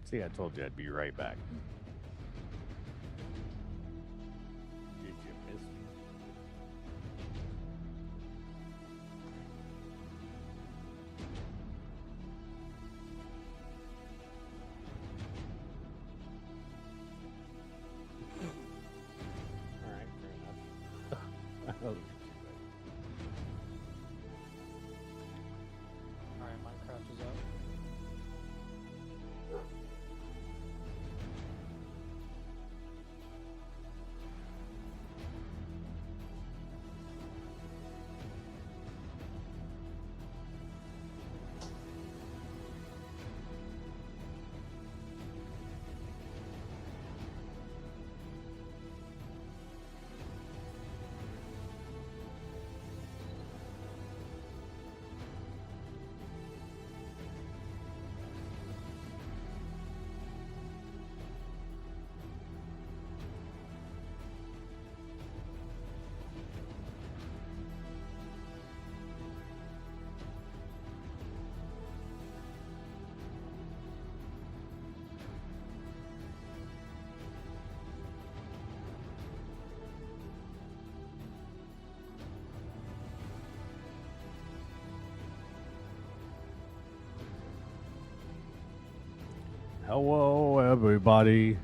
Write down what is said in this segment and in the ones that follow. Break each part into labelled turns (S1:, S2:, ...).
S1: See, I told you I'd be right back. Did you miss me? All right, fair enough. Oh,
S2: Alright, Minecraft is up.
S1: hello, everybody.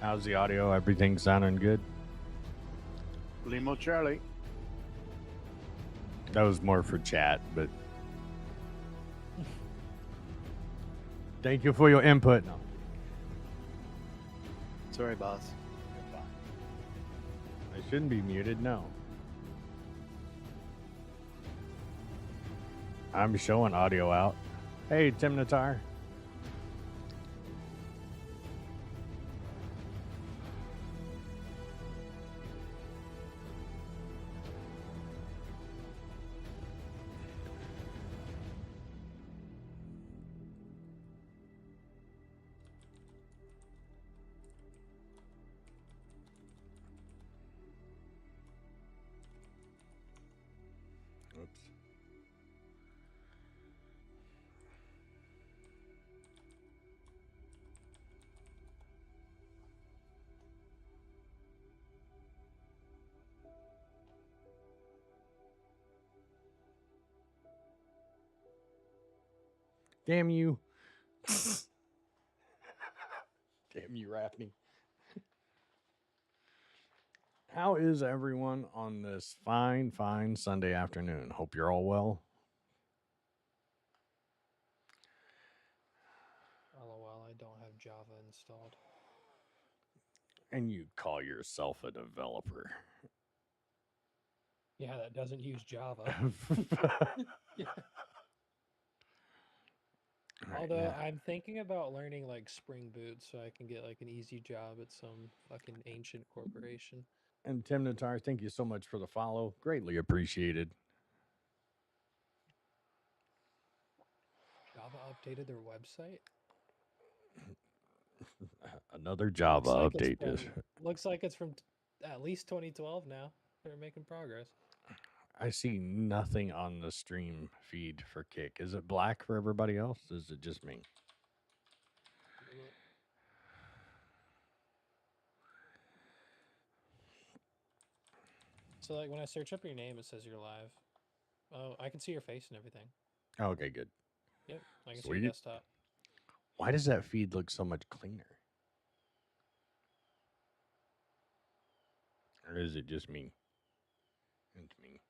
S1: How's the audio? Everything sounding good?
S3: Limo Charlie.
S1: That was more for chat, but thank you for your input. No.
S3: Sorry, boss.
S1: I shouldn't be muted, no. I'm showing audio out. Hey, Tim Natar. Oops. Damn you. Damn you, Rapney. How is everyone on this fine, fine Sunday afternoon? Hope you're all well.
S2: LOL, I don't have Java installed.
S1: And you call yourself a developer.
S2: Yeah, that doesn't use Java. Yeah.
S1: Right,
S2: Although
S1: yeah.
S2: I'm thinking about learning like Spring Boot so I can get like an easy job at some fucking ancient corporation.
S1: And Tim Natar, thank you so much for the follow. Greatly appreciated.
S2: Java updated their website.
S1: Another Java update.
S2: Looks like it's from at least 2012 now. They're making progress.
S1: I see nothing on the stream feed for Kick. Is it black for everybody else? Is it just me?
S2: So like when I search up your name, it says you're live. Oh, I can see your face and everything.
S1: Okay, good.
S2: Yep, I can see
S1: Sweet.
S2: your desktop.
S1: Why does that feed look so much cleaner? Or is it just me? It's me.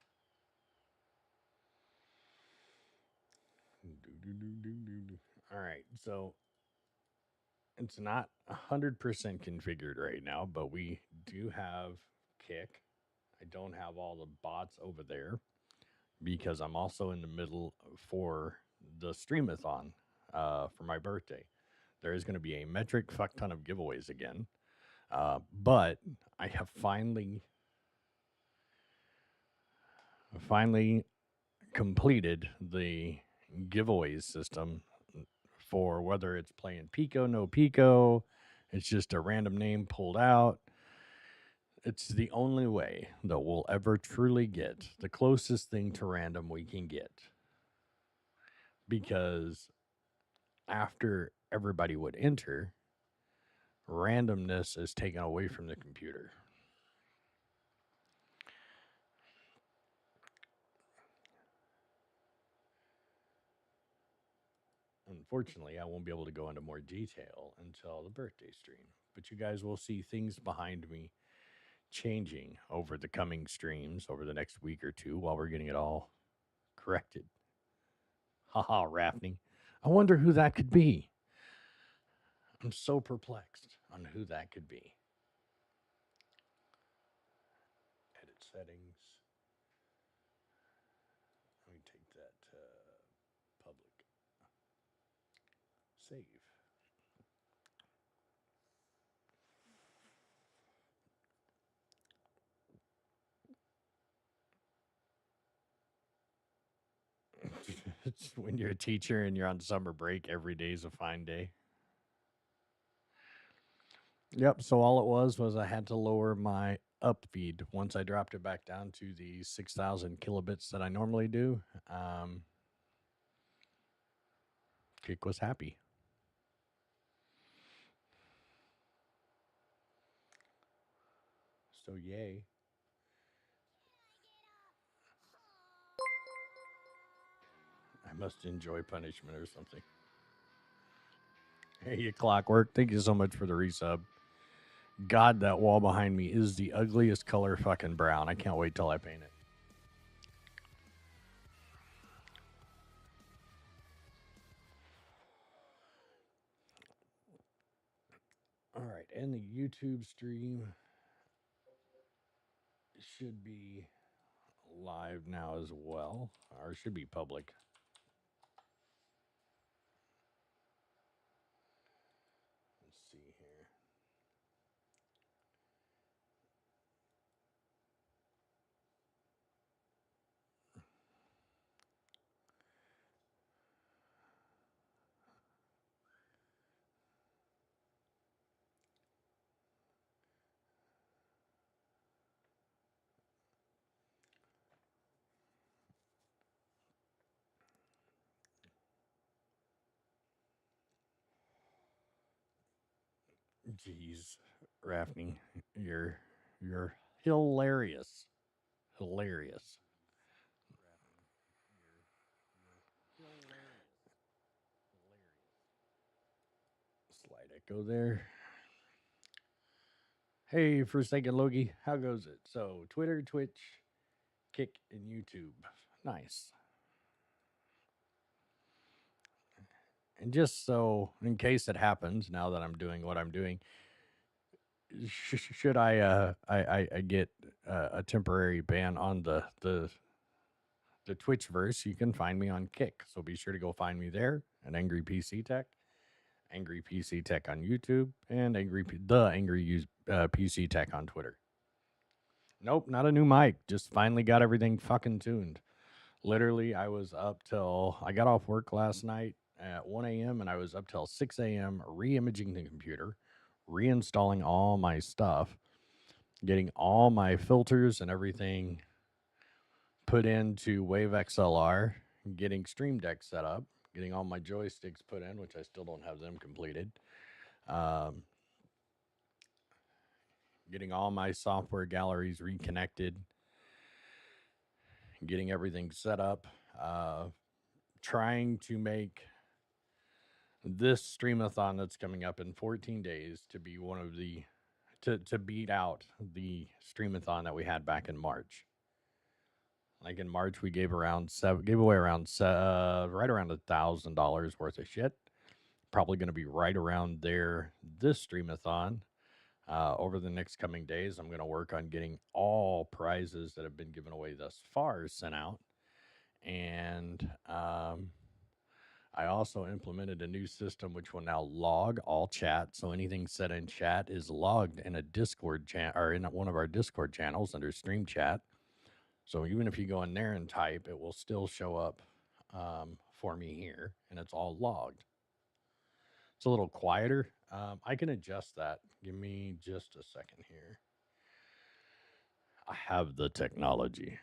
S1: All right, so it's not 100% configured right now, but we do have Kick. I don't have all the bots over there because I'm also in the middle for the streamathon for my birthday. There is going to be a metric fuck ton of giveaways again. But I have finally completed the giveaways system for whether it's playing Pico, no Pico, it's just a random name pulled out. It's the only way that we'll ever truly get the closest thing to random we can get. Because after everybody would enter, randomness is taken away from the computer. Unfortunately, I won't be able to go into more detail until the birthday stream, but you guys will see things behind me changing over the coming streams over the next week or two while we're getting it all corrected. Haha, Rafney. I wonder who that could be. I'm so perplexed on who that could be. Edit settings. Let me take that to public. Save. It's when you're a teacher and you're on summer break, every day is a fine day. Yep. So all it was I had to lower my up feed once I dropped it back down to the 6,000 kilobits that I normally do. Kick was happy. So yay. I must enjoy punishment or something. Hey, you Clockwork. Thank you so much for the resub. God, that wall behind me is the ugliest color fucking brown. I can't wait till I paint it. All right, and the YouTube stream should be live now as well, or should be public. Let's see here. Jeez, Rafney, you're hilarious. Hilarious. Slide echo there. Hey, Forsaken Logie, how goes it? So, Twitter, Twitch, Kick, and YouTube. Nice. And just so, in case it happens, now that I'm doing what I'm doing, should I get a temporary ban on the Twitch verse, you can find me on Kick. So be sure to go find me there at Angry PC Tech, Angry PC Tech on YouTube, and Angry PC Tech on Twitter. Nope, not a new mic. Just finally got everything fucking tuned. Literally, I was up till I got off work last night at 1 a.m. and I was up till 6 a.m. re-imaging the computer, reinstalling all my stuff, getting all my filters and everything put into Wave XLR, getting Stream Deck set up, getting all my joysticks put in, which I still don't have them completed. Getting all my software galleries reconnected, getting everything set up, trying to make this streamathon that's coming up in 14 days to be one of the to beat out the streamathon that we had back in March. Like in March, we gave away around right around $1,000 worth of shit. Probably going to be right around there this streamathon. Over the next coming days, I'm going to work on getting all prizes that have been given away thus far sent out. And I also implemented a new system which will now log all chat. So anything said in chat is logged in a Discord channel or in one of our Discord channels under Stream Chat. So even if you go in there and type, it will still show up for me here, and it's all logged. It's a little quieter. I can adjust that. Give me just a second here. I have the technology.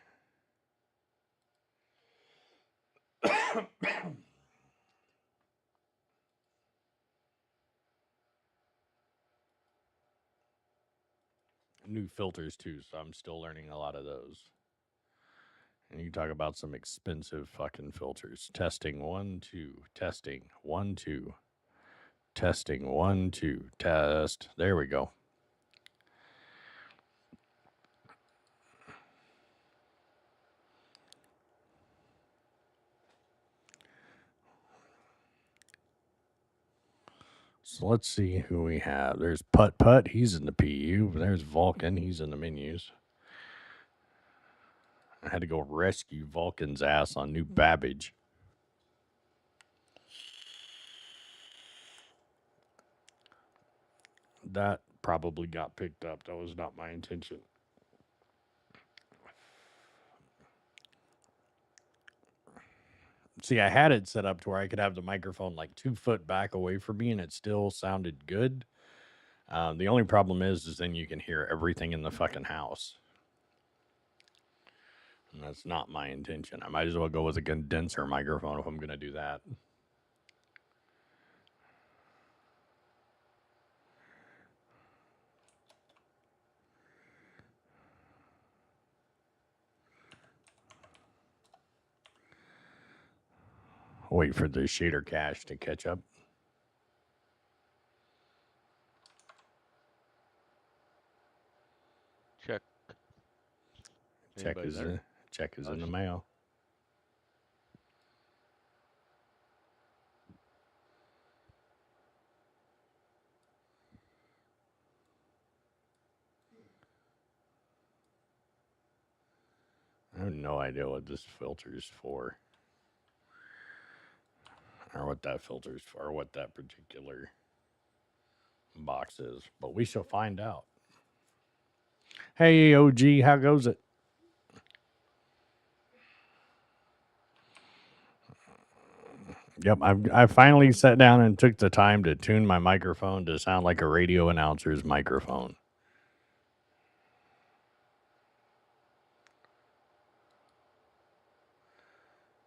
S1: new filters too, so I'm still learning a lot of those. And you talk about some expensive fucking filters. Testing 1, 2, testing 1, 2, testing 1, 2, test. There we go. So let's see who we have. There's Putt Putt. He's in the PU. There's Vulcan. He's in the menus. I had to go rescue Vulcan's ass on New Babbage. That probably got picked up. That was not my intention. See, I had it set up to where I could have the microphone like 2 foot back away from me and it still sounded good. The only problem is then you can hear everything in the fucking house. And that's not my intention. I might as well go with a condenser microphone if I'm going to do that. Wait for the shader cache to catch up.
S4: Check.
S1: Check
S4: Anybody
S1: is
S4: there?
S1: in the mail. I have no idea what this filter is for. Or what that filter is for, or what that particular box is. But we shall find out. Hey, OG, how goes it? Yep, I finally sat down and took the time to tune my microphone to sound like a radio announcer's microphone.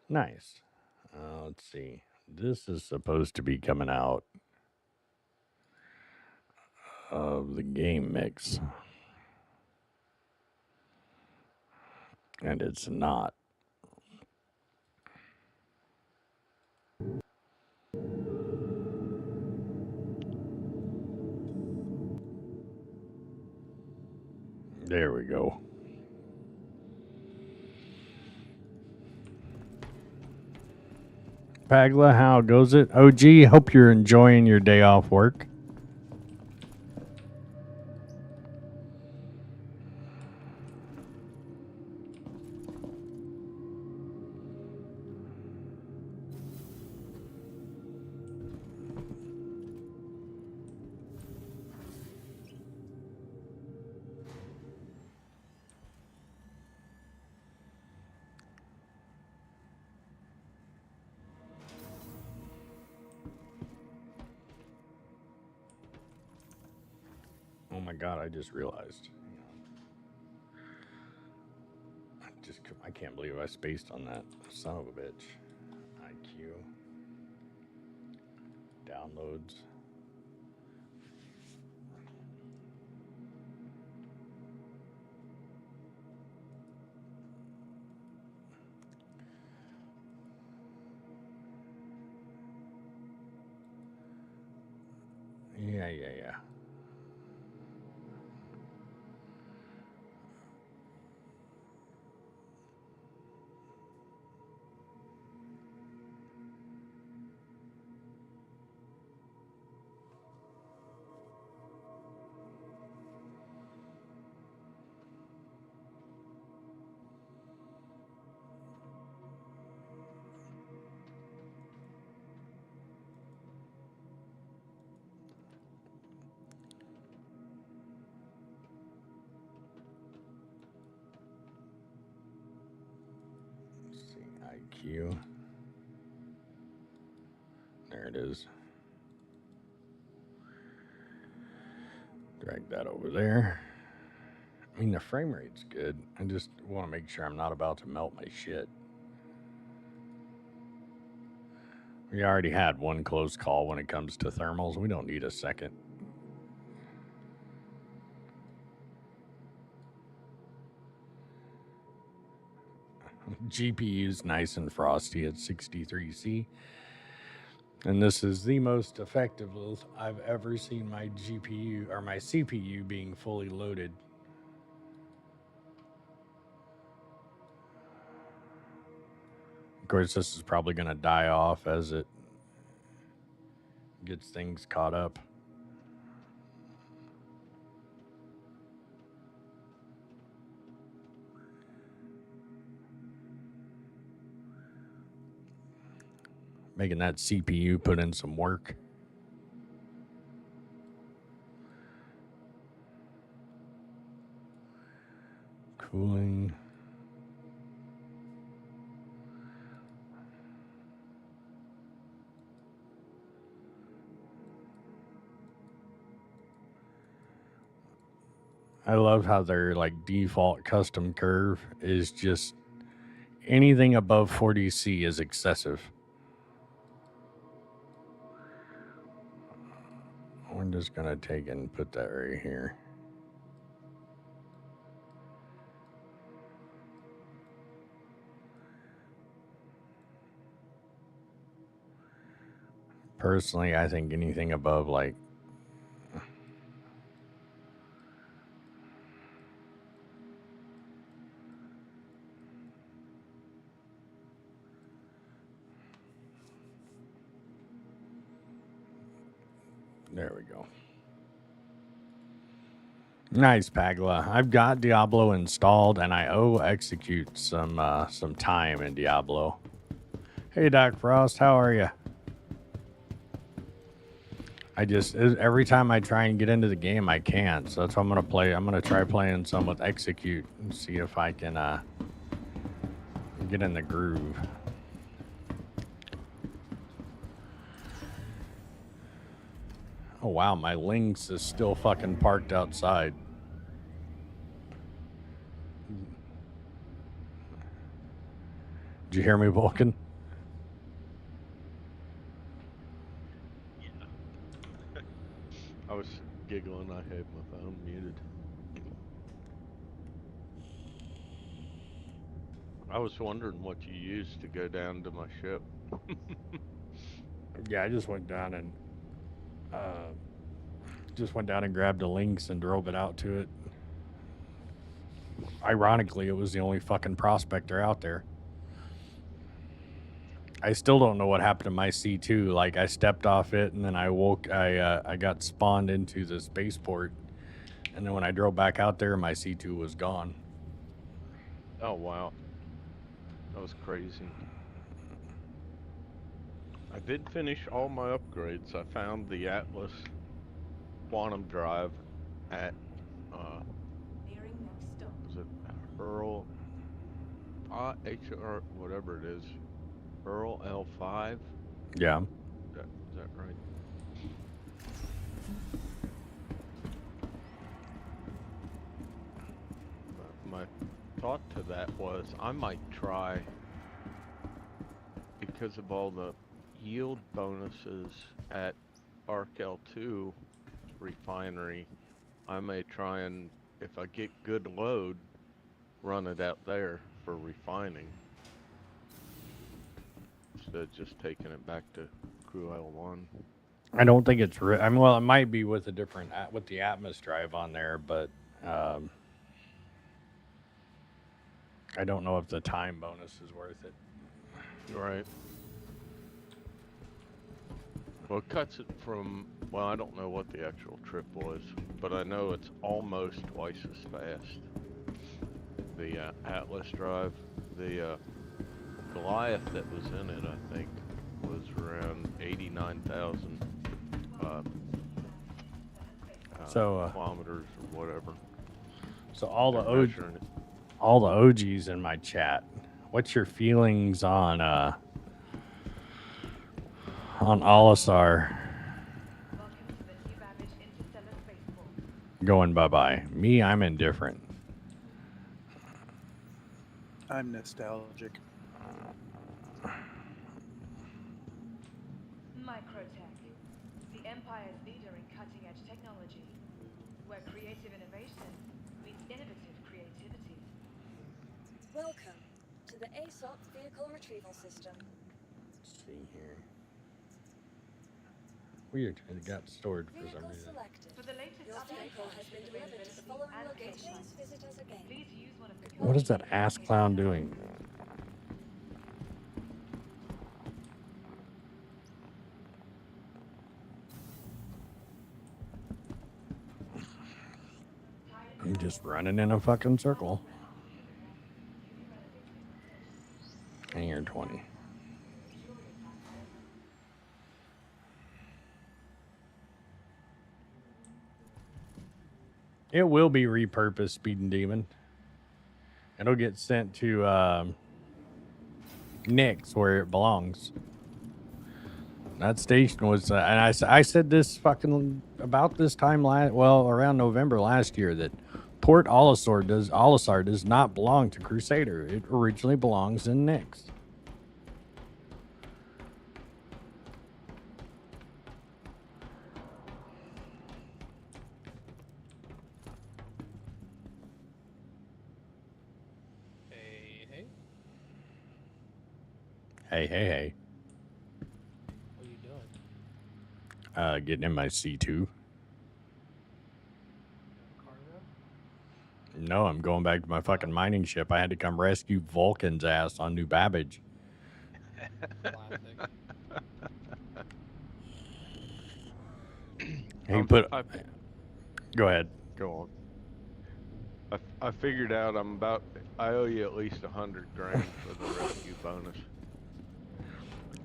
S1: Nice. Let's see. This is supposed to be coming out of the game mix. And it's not. There we go. Pagla, how goes it? OG, hope you're enjoying your day off work. Oh my god, I just realized. I can't believe I spaced on that. Son of a bitch. IQ. Downloads. Yeah. Let's see, IQ. There it is. Drag that over there. I mean, the frame rate's good. I just want to make sure I'm not about to melt my shit. We already had one close call when it comes to thermals. We don't need a second. GPU's nice and frosty at 63C. And this is the most effective I've ever seen my GPU or my CPU being fully loaded. Of course, this is probably going to die off as it gets things caught up. Making that CPU put in some work. Cooling. I love how their like default custom curve is just anything above 40C is excessive. I'm just gonna take and put that right here. Personally, I think anything above like there we go. Nice, Pagla. I've got Diablo installed, and I owe Execute some time in Diablo. Hey, Doc Frost, how are you? I just every time I try and get into the game, I can't. So that's what I'm gonna play. I'm gonna try playing some with Execute and see if I can get in the groove. Oh wow, my Lynx is still fucking parked outside. Did you hear me, Vulcan?
S4: Yeah. I was giggling. I had my phone muted. I was wondering what you used to go down to my ship.
S1: Yeah, I just went down and grabbed a Lynx and drove it out to it. Ironically, it was the only fucking prospector out there. I still don't know what happened to my C2. Like, I stepped off it, and then I got spawned into the spaceport, and then when I drove back out there, my C2 was gone.
S4: Oh, wow. That was crazy. I did finish all my upgrades. I found the Atlas quantum drive at, is it Earl, HR, whatever it is, Earl L5?
S1: Yeah.
S4: Is that right? My thought to that was I might try, because of all the yield bonuses at Arc L2 refinery, I may try and, if I get good load, run it out there for refining instead of just taking it back to Crew L1.
S1: I don't think it's. I mean, well, it might be with a different with the Atmos drive on there, but I don't know if the time bonus is worth it.
S4: Right. Well, it cuts it from, well, I don't know what the actual trip was, but I know it's almost twice as fast. The Atlas drive, the Goliath that was in it, I think, was around 89,000 kilometers or whatever.
S1: So all the OGs in my chat, what's your feelings on Olisar going bye-bye? Me, I'm indifferent.
S5: I'm nostalgic.
S6: Microtech, the Empire's leader in cutting-edge technology, where creative innovation meets innovative creativity.
S7: Welcome to to the ASOP vehicle retrieval system.
S1: Let's see here. Weird. It got stored for some
S7: Vehicle
S1: reason.
S7: selected.
S6: For the latest
S7: Your
S6: updates
S7: vehicle
S6: on
S7: has been
S6: ship
S7: delivered to the
S6: availability
S7: following
S6: and
S7: location.
S6: payment
S7: Please
S6: methods,
S7: visit us again.
S6: please use one of the
S1: What is that
S6: currently
S1: ass
S6: indicated
S1: clown
S6: methods.
S1: doing? He's just running in a fucking circle. Hangar 20. It will be repurposed, Speeding Demon. It'll get sent to Nick's where it belongs. That station was, and I said this fucking about this time around November last year, that Port Olisar does not belong to Crusader. It originally belongs in Nick's.
S2: Hey, hey.
S1: Hey.
S2: What are you doing?
S1: Getting in my C2.
S2: Cargo?
S1: No, I'm going back to my fucking mining ship. I had to come rescue Vulcan's ass on New Babbage.
S2: Classic.
S1: He put. Go ahead.
S4: Go on. I figured out I owe you at least $100 grand for the rescue bonus.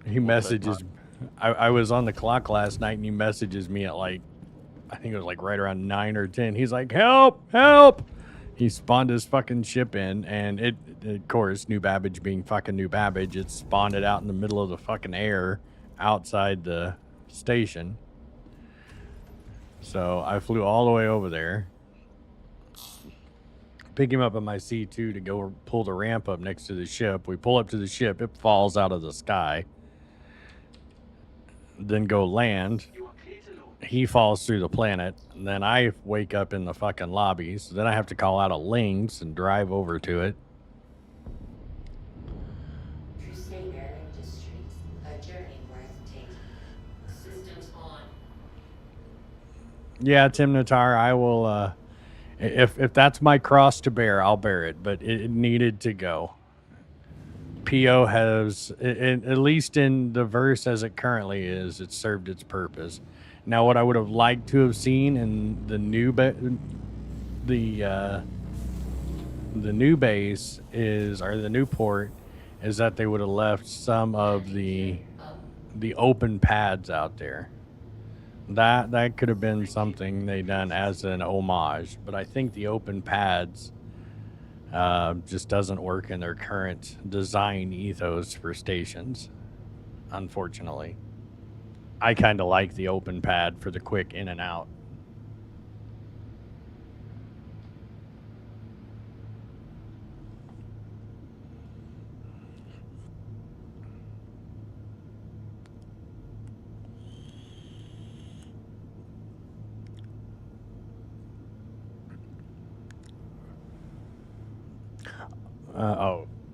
S1: He messages. I was on the clock last night, and he messages me at I think it was right around 9 or 10. He's like, "Help! Help!" He spawned his fucking ship in, and it, of course, New Babbage being fucking New Babbage, it spawned it out in the middle of the fucking air outside the station. So I flew all the way over there, pick him up on my C2 to go pull the ramp up next to the ship. We pull up to the ship, it falls out of the sky. Then go land. He falls through the planet. And then I wake up in the fucking lobby. So then I have to call out a Lynx and drive over to it.
S8: Crusader Industries, a journey worth taking. Systems on.
S1: Yeah, Tim Natar, I will, if that's my cross to bear, I'll bear it. But it needed to go. PO has, at least in the verse as it currently is, it served its purpose. Now, what I would have liked to have seen in the new the new base is, or the new port, is that they would have left some of the open pads out there. That could have been something they done as an homage, but I think the open pads just doesn't work in their current design ethos for stations, unfortunately. I kind of like the open pad for the quick in and out.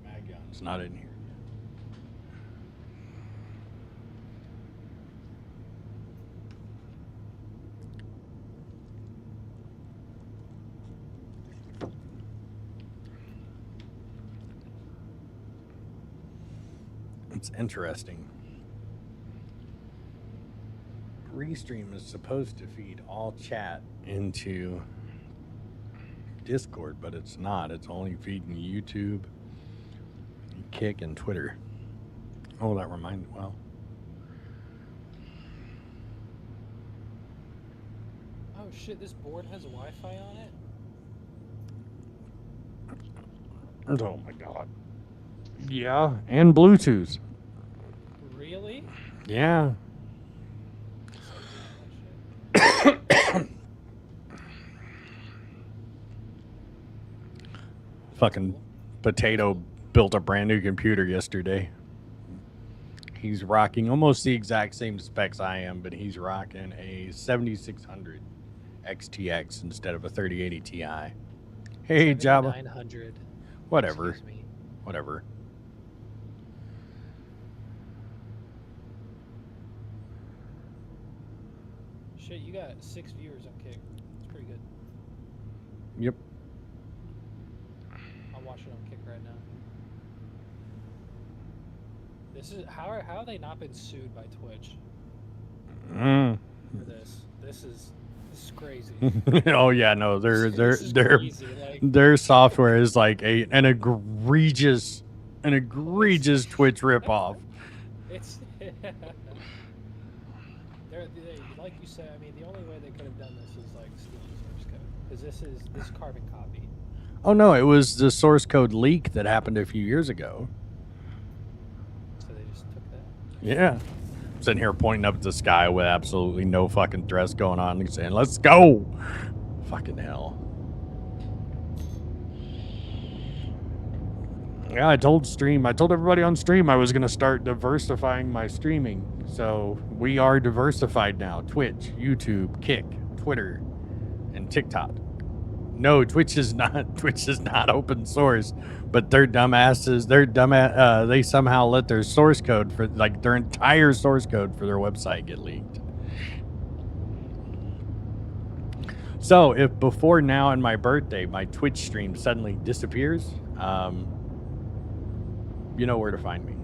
S1: Mag gun's not in here. It's interesting. Restream is supposed to feed all chat into Discord, but it's not. It's only feeding YouTube, Kick, and Twitter. Oh, that reminded. Well,
S2: Oh shit, this board has Wi-Fi on it?
S1: oh my god. Yeah, and Bluetooth.
S2: Really?
S1: Yeah. Fucking Potato built a brand new computer yesterday. He's rocking almost the exact same specs I am, but he's rocking a 7600 XTX instead of a 3080 Ti. Hey, Jabba.
S2: 900.
S1: Whatever.
S2: Excuse me.
S1: Whatever.
S2: Shit, you got 6 viewers on Kick. It's pretty good.
S1: Yep.
S2: I'm watching on Kick right now. This is how have they not been sued by Twitch
S1: Mm.
S2: for this? This is crazy.
S1: Oh yeah, no,
S2: This is crazy. Like,
S1: their software is like an egregious Twitch ripoff.
S2: it's they, like you said. I mean, the only way they could have done this is like steal the source code, because this is carbon copy.
S1: Oh no, it was the source code leak that happened a few years ago.
S2: So they just took that.
S1: Yeah. Sitting here pointing up at the sky with absolutely no fucking dress going on and saying, let's go. Fucking hell. Yeah, I told everybody on stream I was going to start diversifying my streaming. So we are diversified now. Twitch, YouTube, Kick, Twitter, and TikTok. No, Twitch is not open source, but their dumbasses, they somehow let their source code for like their entire source code for their website get leaked. So if before now and my birthday, my Twitch stream suddenly disappears, you know where to find me.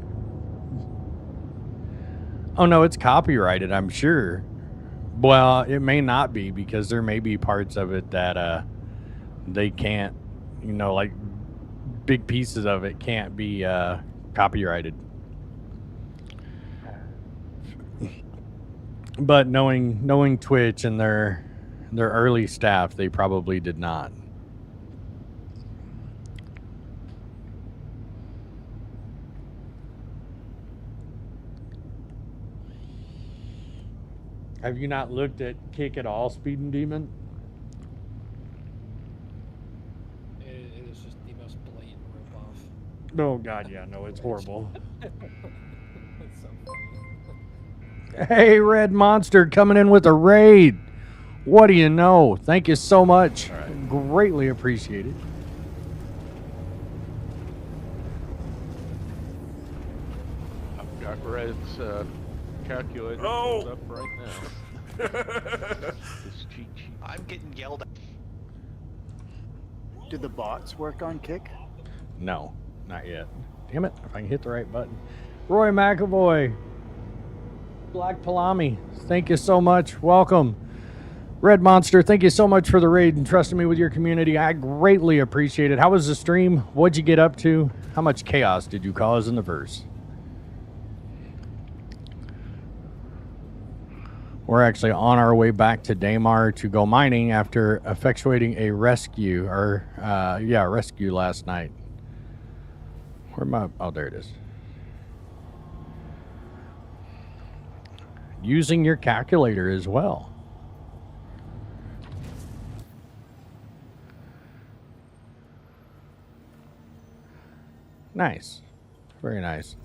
S1: Oh no, it's copyrighted, I'm sure. Well, it may not be, because there may be parts of it that they can't, like big pieces of it can't be copyrighted. But knowing Twitch and their early staff, they probably did not. Have you not looked at Kick at all, Speeding Demon?
S2: It is just the most blatant ripoff.
S1: Oh god, yeah, no, it's horrible.
S2: It's so funny.
S1: Hey, Red Monster coming in with a raid. What do you know? Thank you so much.
S4: Right.
S1: Greatly appreciated.
S4: I've got Red's calculator pulled up right now. This cheat sheet.
S9: I'm getting yelled at.
S5: Did the bots work on Kick?
S1: No, not yet. Damn it, if I can hit the right button. Roy McAvoy. Black Palami, thank you so much. Welcome. Red Monster, thank you so much for the raid and trusting me with your community. I greatly appreciate it. How was the stream? What'd you get up to? How much chaos did you cause in the verse? We're actually on our way back to Daymar to go mining after effectuating a rescue, rescue last night. Where am I? Oh, there it is. Using your calculator as well. Nice. Very nice.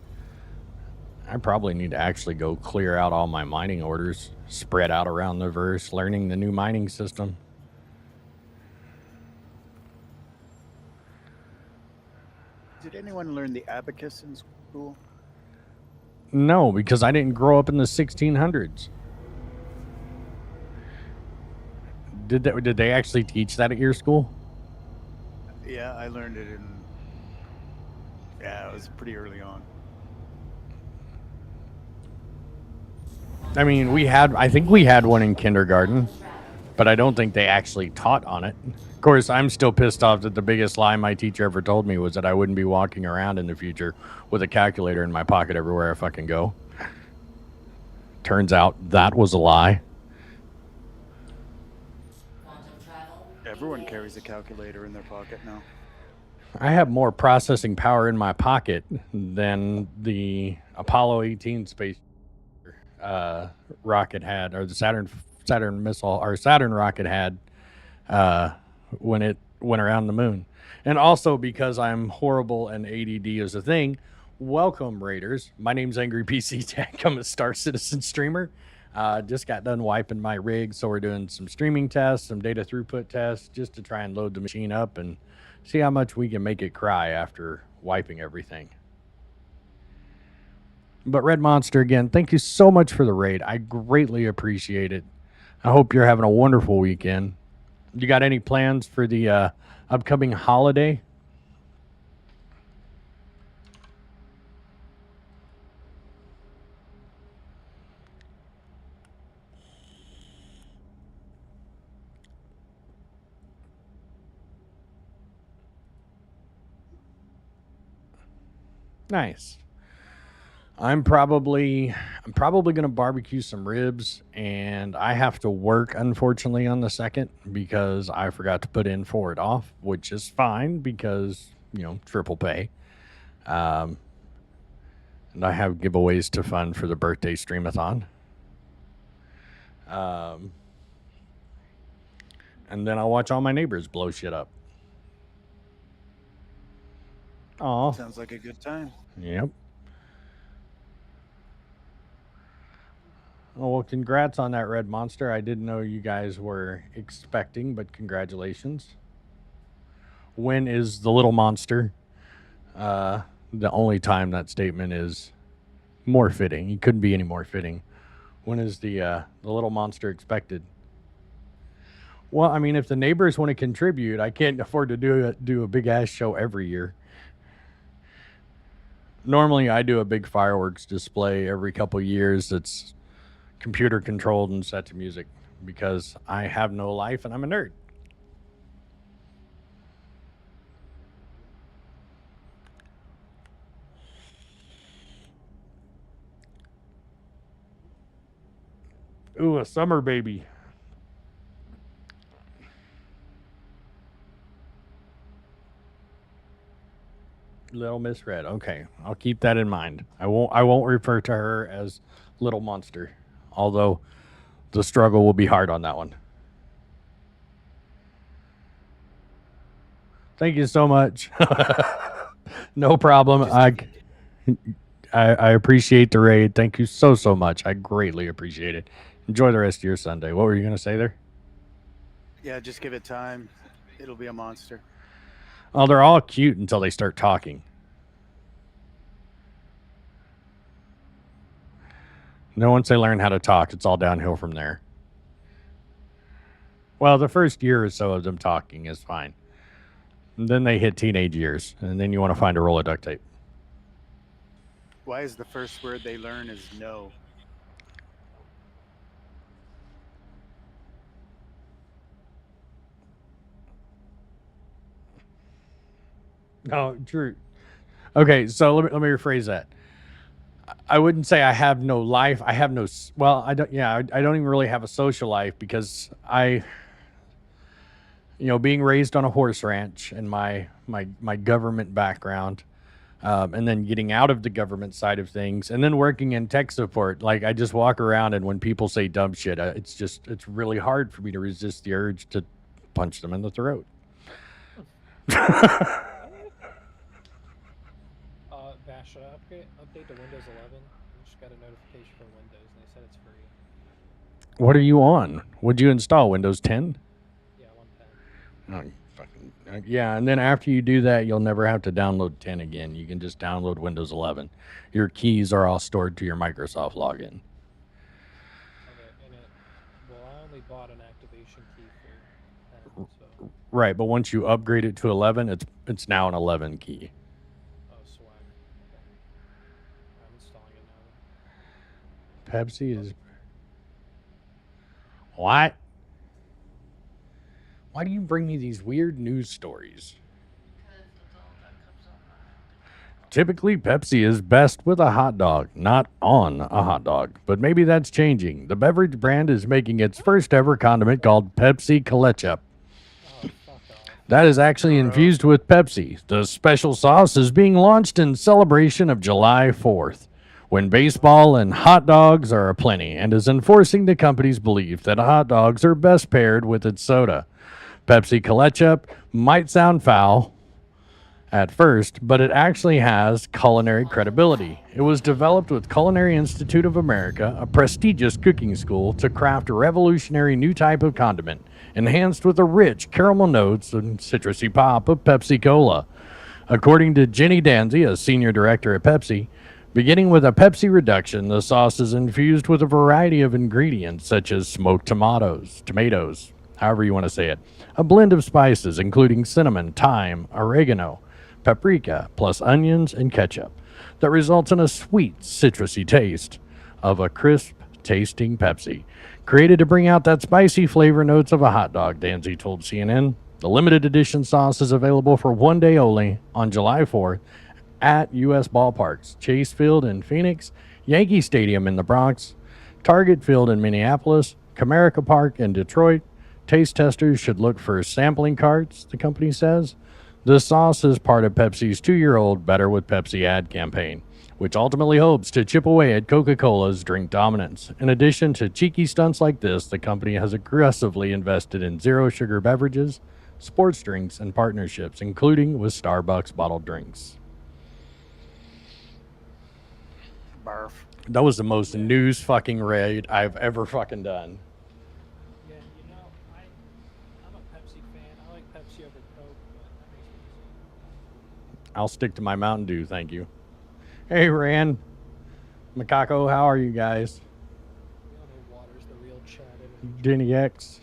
S1: I probably need to actually go clear out all my mining orders, spread out around the verse, learning the new mining system.
S5: Did anyone learn the abacus in school?
S1: No, because I didn't grow up in the 1600s. Did they actually teach that at your school?
S5: Yeah, I learned it in. Yeah, it was pretty early on.
S1: I mean, I think we had one in kindergarten, but I don't think they actually taught on it. Of course, I'm still pissed off that the biggest lie my teacher ever told me was that I wouldn't be walking around in the future with a calculator in my pocket everywhere I fucking go. Turns out that was a lie.
S5: Everyone carries a calculator in their pocket now.
S1: I have more processing power in my pocket than the Apollo 18 space rocket had, or the Saturn missile, or Saturn rocket had when it went around the moon. And also because I'm horrible and ADD is a thing. Welcome, Raiders. My name's Angry PC Tech. I'm a Star Citizen streamer. Just got done wiping my rig, so we're doing some streaming tests, some data throughput tests, just to try and load the machine up and see how much we can make it cry after wiping everything. But Red Monster, again, thank you so much for the raid. I greatly appreciate it. I hope you're having a wonderful weekend. You got any plans for the upcoming holiday? Nice. I'm probably gonna barbecue some ribs, and I have to work unfortunately on the second because I forgot to put in for it off, which is fine because triple pay. Um, and I have giveaways to fund for the birthday streamathon. Um, and then I'll watch all my neighbors blow shit up. Oh,
S5: Sounds like a good time.
S1: yep. Oh, well, congrats on that red monster. I didn't know you guys were expecting, but congratulations. When is the little monster? The only time that statement is more fitting. He couldn't be any more fitting. When is the little monster expected? Well, I mean, if the neighbors want to contribute, I can't afford to do a big ass show every year. Normally, I do a big fireworks display every couple years. That's computer controlled and set to music because I have no life and I'm a nerd. Ooh, a summer baby. Little Miss Red. Okay, I'll keep that in mind. I won't refer to her as Little Monster, although the struggle will be hard on that one. Thank you so much. No problem. I appreciate the raid. Thank you so much. I greatly appreciate it. Enjoy the rest of your Sunday. What were you gonna say there?
S5: Yeah, just give it time. It'll be a monster.
S1: Oh, they're all cute until they start talking. No, once they learn how to talk, it's all downhill from there. Well, the first year or so of them talking is fine. And then they hit teenage years, and then you want to find a roll of duct tape.
S5: Why is the first word they learn is no?
S1: No, true. Okay, so let me rephrase that. I wouldn't say I have no life. I have no. Well, I don't. Yeah, I don't even really have a social life because being raised on a horse ranch and my government background, and then getting out of the government side of things, and then working in tech support. Like I just walk around, and when people say dumb shit, it's really hard for me to resist the urge to punch them in the throat.
S2: Bash, should I update to Windows 11? I just got a notification from Windows and they said it's free.
S1: What are you on? Would you install Windows 10?
S2: Yeah, 110.
S1: Oh, you fucking yeah. And then after you do that, you'll never have to download 10 again. You can just download Windows 11. Your keys are all stored to your Microsoft login.
S2: Okay, well, I only bought an activation key for 10, so.
S1: Right, but once you upgrade it to 11, it's now an 11 key.
S2: Oh, swag. Okay. I'm installing it now.
S1: Pepsi is what? Why do you bring me these weird news stories? Typically, Pepsi is best with a hot dog, not on a hot dog. But maybe that's changing. The beverage brand is making its first ever condiment called Pepsi Ketchup.
S2: Oh, fuck off.
S1: That is actually infused with Pepsi. The special sauce is being launched in celebration of July 4th, when baseball and hot dogs are aplenty, and is enforcing the company's belief that hot dogs are best paired with its soda. Pepsi Ketchup might sound foul at first, but it actually has culinary credibility. It was developed with Culinary Institute of America, a prestigious cooking school, to craft a revolutionary new type of condiment, enhanced with the rich caramel notes and citrusy pop of Pepsi Cola. According to Jenny Danzy, a senior director at Pepsi, Beginning with a Pepsi reduction, the sauce is infused with a variety of ingredients such as smoked tomatoes, however you want to say it, a blend of spices including cinnamon, thyme, oregano, paprika, plus onions and ketchup that results in a sweet, citrusy taste of a crisp tasting Pepsi. Created to bring out that spicy flavor notes of a hot dog, Danzy told CNN. The limited edition sauce is available for 1 day only on July 4th at U.S. ballparks, Chase Field in Phoenix, Yankee Stadium in the Bronx, Target Field in Minneapolis, Comerica Park in Detroit. Taste testers should look for sampling carts, the company says. The sauce is part of Pepsi's 2-year-old Better with Pepsi ad campaign, which ultimately hopes to chip away at Coca-Cola's drink dominance. In addition to cheeky stunts like this, the company has aggressively invested in zero-sugar beverages, sports drinks, and partnerships, including with Starbucks bottled drinks.
S5: Barf.
S1: That was the most news fucking raid I've ever fucking done.
S2: Yeah, you know, I'm a Pepsi fan. I like Pepsi over Coke, but that makes me sick.
S1: I'll stick to my Mountain Dew, thank you. Hey, Rand. Macaco, how are you guys?
S2: We all know water's the real chat energy.
S1: Denny X.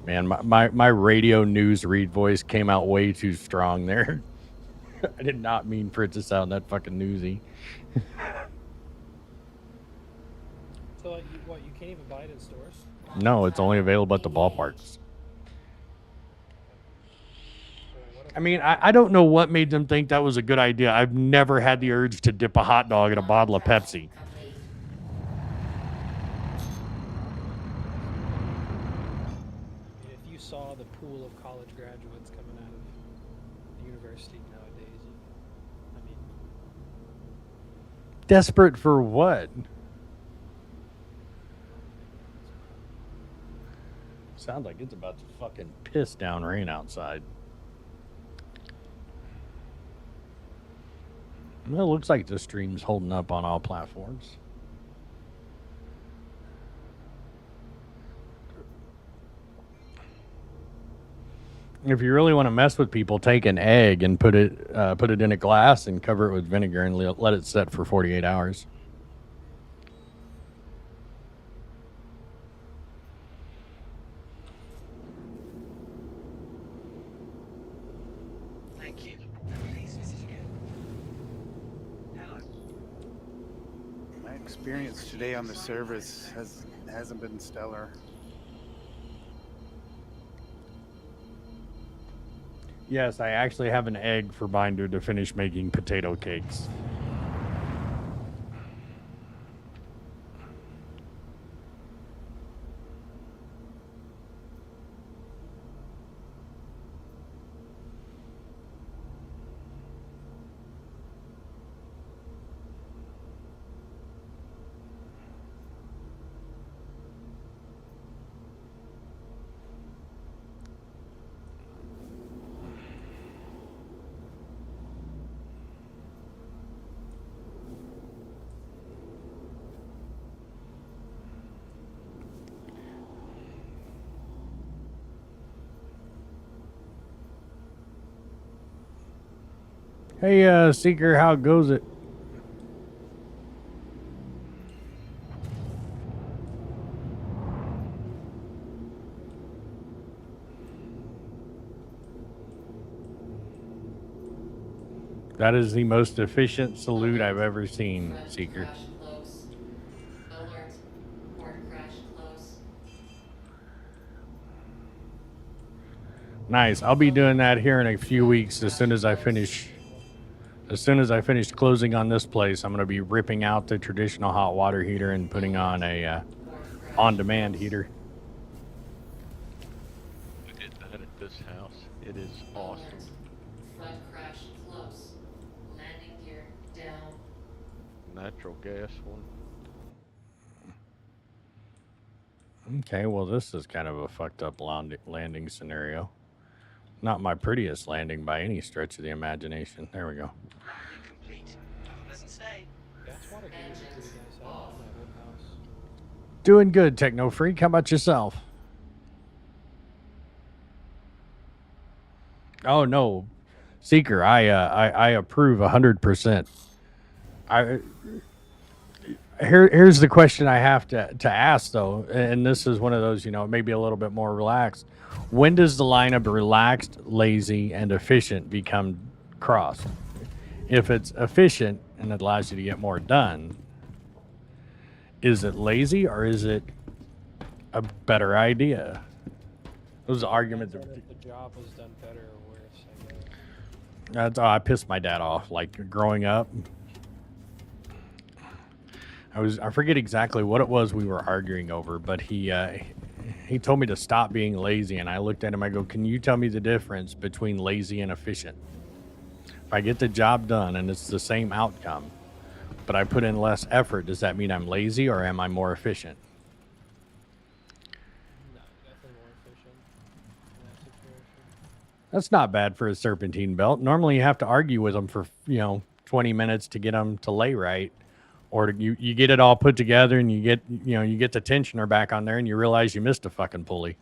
S1: Man, my radio news read voice came out way too strong there. I did not mean for it to sound that fucking newsy.
S2: So, like, you can't even buy it in stores?
S1: No, it's only available at the ballparks. I mean, I don't know what made them think that was a good idea. I've never had the urge to dip a hot dog in a bottle of Pepsi.
S8: Complete.
S2: I mean, if you saw the pool of college graduates coming out of the university nowadays, I mean,
S1: Desperate for what? Sounds like it's about to fucking piss down rain outside. Well, it looks like the stream's holding up on all platforms. If you really want to mess with people, take an egg and put it in a glass and cover it with vinegar and let it set for 48 hours.
S9: Thank you. Please visit again. Hello.
S5: My experience today on the service hasn't been stellar.
S1: Yes, I actually have an egg for Binder to finish making potato cakes. Hey, Seeker, how goes it? That is the most efficient salute I've ever seen,
S8: Front
S1: Seeker.
S8: crash close. Alert. Port crash close.
S1: Nice. I'll be doing that here in a few weeks as soon as I finish closing on this place. I'm going to be ripping out the traditional hot water heater and putting on a
S8: Port crash
S1: on-demand
S8: close.
S1: heater.
S4: I did that at this house. It is awesome.
S8: Alert. Front crash close. Landing gear down.
S4: Natural gas one.
S1: Okay, well, this is kind of a fucked up landing scenario. Not my prettiest landing by any stretch of the imagination. There we go.
S9: Complete. Have a pleasant stay.
S2: gas water heaters are pretty nice. I have them in my old house.
S1: Doing good, Techno Freak. How about yourself? Oh no, Seeker, I approve 100%. I here's the question I have to ask though, and this is one of those, maybe a little bit more relaxed. When does the line of relaxed, lazy, and efficient become crossed? If it's efficient and it allows you to get more done, is it lazy or is it a better idea? Those arguments.
S2: Depends on if the job was done better or worse, I guess.
S1: I pissed my dad off. Like growing up, I forget exactly what it was we were arguing over, but he told me to stop being lazy, and I looked at him. I go, "Can you tell me the difference between lazy and efficient? If I get the job done and it's the same outcome, but I put in less effort, does that mean I'm lazy or am I more efficient?"
S2: No, definitely more efficient in that situation.
S1: That's not bad for a serpentine belt. Normally, you have to argue with them for 20 minutes to get them to lay right, or you get it all put together and you get the tensioner back on there and you realize you missed a fucking pulley.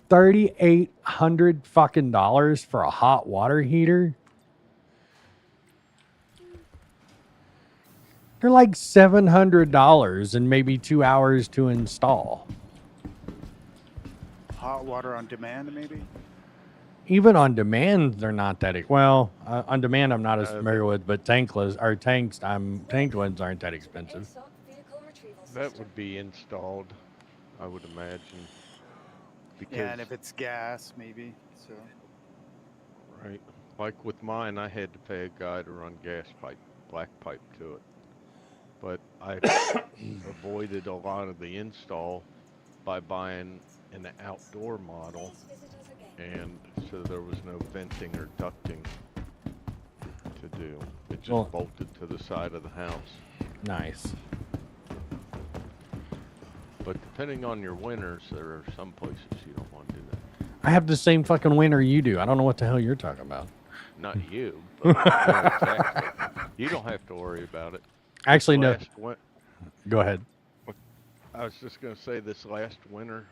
S1: $3,800 fucking dollars for a hot water heater. They're like $700 and maybe 2 hours to install.
S5: Hot water on demand, maybe.
S1: Even on demand, they're not that. Well, on demand, I'm not as familiar with, but tank ones aren't that expensive.
S7: Assault vehicle retrieval
S4: That
S7: system.
S4: would be installed, I would imagine. Because,
S5: Yeah, and if it's gas, maybe. So
S4: right, like with mine, I had to pay a guy to run black pipe to it. But I avoided a lot of the install by buying an outdoor model,
S7: Please visit us again.
S4: and so there was no venting or ducting to do. It just
S1: Well-
S4: bolted to the side of the house.
S1: Nice.
S4: But depending on your winters, there are some places you don't want to do that.
S1: I have the same fucking winter you do. I don't know what the hell you're talking about.
S4: Not you, but yeah, exactly. You don't have to worry about it.
S1: Actually, no. Go ahead.
S4: I was just gonna say this last winter,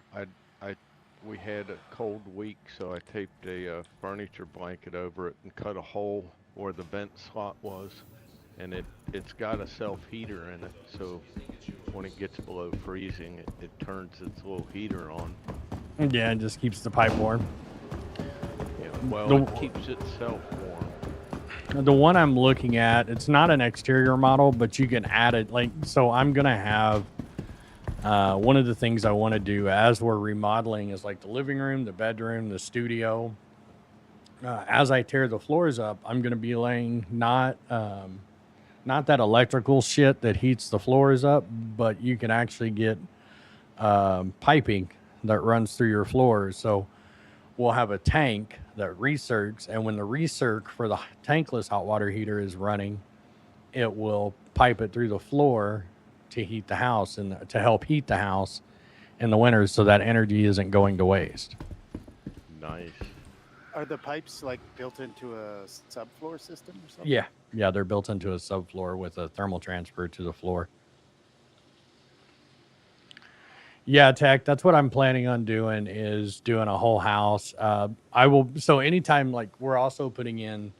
S4: we had a cold week, so I taped a furniture blanket over it and cut a hole where the vent slot was, and it's got a self heater in it, so when it gets below freezing, it turns its little heater on.
S1: Yeah, it just keeps the pipe warm.
S4: Yeah, well,
S1: The-
S4: it keeps itself warm.
S1: The one I'm looking at, it's not an exterior model, but you can add it. So I'm going to have one of the things I want to do as we're remodeling is like the living room, the bedroom, the studio. As I tear the floors up, I'm going to be laying not that electrical shit that heats the floors up, but you can actually get piping that runs through your floors. So we'll have a tank that recircs, and when the recirc for the tankless hot water heater is running, it will pipe it through the floor to heat the house and to help heat the house in the winters, so that energy isn't going to waste.
S4: Nice.
S5: are the pipes like built into a subfloor system or something?
S1: Yeah, they're built into a subfloor with a thermal transfer to the floor. Yeah, Tech, that's what I'm planning on doing, is doing a whole house. So anytime, like, we're also putting in,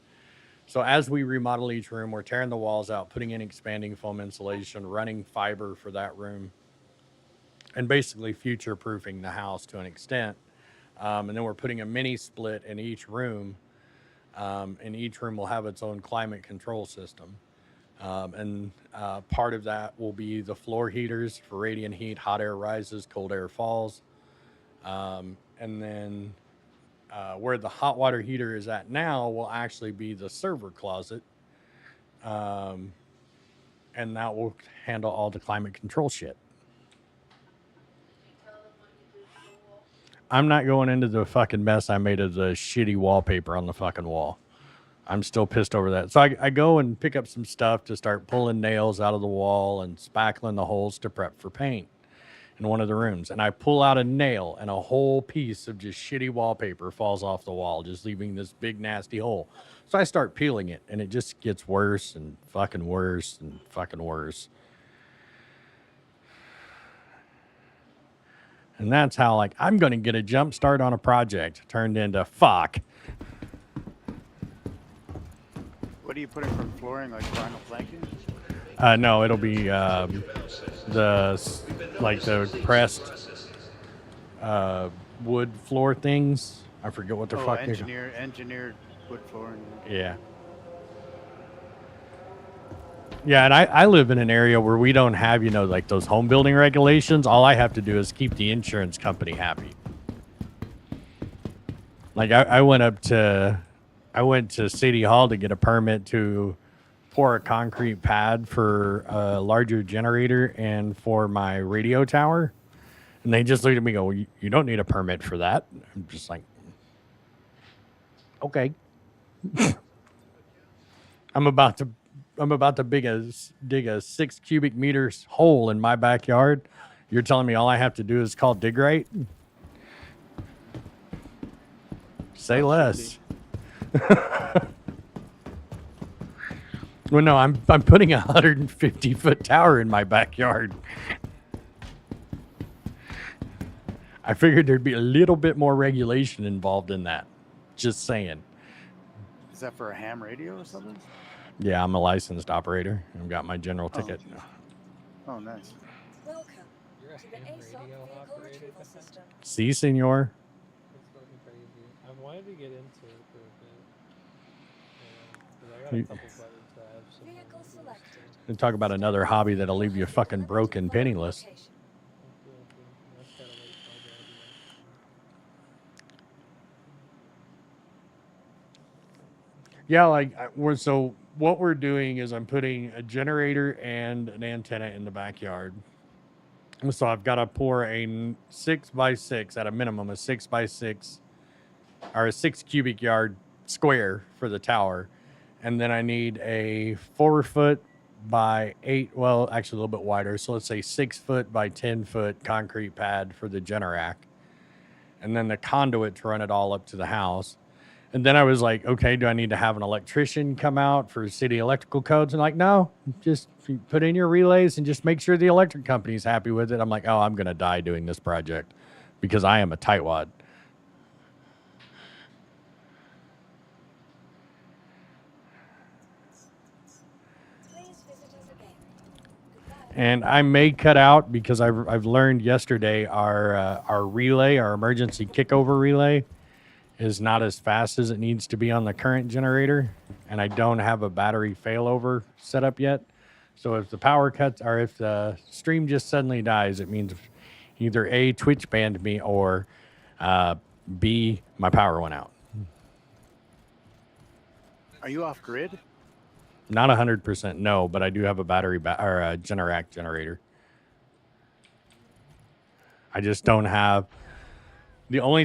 S1: so as we remodel each room, we're tearing the walls out, putting in expanding foam insulation, running fiber for that room, and basically future proofing the house to an extent. And then we're putting a mini split in each room, and each room will have its own climate control system. And part of that will be the floor heaters for radiant heat, hot air rises, cold air falls. And then where the hot water heater is at now will actually be the server closet. And that will handle all the climate control shit. I'm not going into the fucking mess I made of the shitty wallpaper on the fucking wall. I'm still pissed over that. So I go and pick up some stuff to start pulling nails out of the wall and spackling the holes to prep for paint. in one of the rooms, and I pull out a nail, and a whole piece of just shitty wallpaper falls off the wall, just leaving this big nasty hole. So I start peeling it, and it just gets worse and fucking worse and fucking worse. And that's how, like, I'm going to get a jump start on a project turned into fuck.
S5: What are you putting from flooring, like vinyl planking?
S1: No, it'll be the pressed wood floor things. I forget what the fuck they're called.
S5: Engineered wood flooring.
S1: Yeah. Yeah, and I live in an area where we don't have, like those home building regulations. All I have to do is keep the insurance company happy. Like I went to City Hall to get a permit to pour a concrete pad for a larger generator and for my radio tower. And they just looked at me and go, well, you don't need a permit for that. I'm just like, okay. I'm about to dig a 6 cubic meters hole in my backyard. You're telling me all I have to do is call Dig Right? Say less. Well, no, I'm putting a 150-foot tower in my backyard. I figured there'd be a little bit more regulation involved in that. Just saying.
S5: Is that for a ham radio or something?
S1: Yeah, I'm a licensed operator. I've got my general ticket.
S5: Oh, nice.
S7: Welcome
S2: You're a
S7: to the
S2: ham
S7: ASOC
S2: radio
S7: vehicle
S2: operator?
S7: retrieval system.
S1: Si, senor.
S2: That's fucking crazy. I've wanted to get into it for a bit. Because I got a
S1: You-
S2: couple buddies that have some.
S7: Vehicle selected.
S1: And talk about another hobby that'll leave you fucking broken penniless.
S7: Location.
S2: That's kind of like my idea.
S1: Yeah, so what we're doing is I'm putting a generator and an antenna in the backyard. So I've got to pour a 6x6 at a minimum, a 6x6 or a 6 cubic yard square for the tower. And then I need a 4 foot by 8, well, actually a little bit wider. So let's say 6 foot by 10 foot concrete pad for the Generac. And then the conduit to run it all up to the house. And then I was like, okay, do I need to have an electrician come out for city electrical codes? And like, no, just put in your relays and just make sure the electric company's happy with it. I'm like, oh, I'm going to die doing this project because I am a tightwad.
S7: Please visit us again. Goodbye.
S1: And I may cut out because I've learned yesterday our relay, our emergency kickover relay, is not as fast as it needs to be on the current generator, and I don't have a battery failover set up yet. So if the power cuts or if the stream just suddenly dies, it means either A, Twitch banned me, or B, my power went out.
S5: Are you off grid?
S1: Not 100%, no, but I do have a battery or a Generac generator. I just don't have the only thing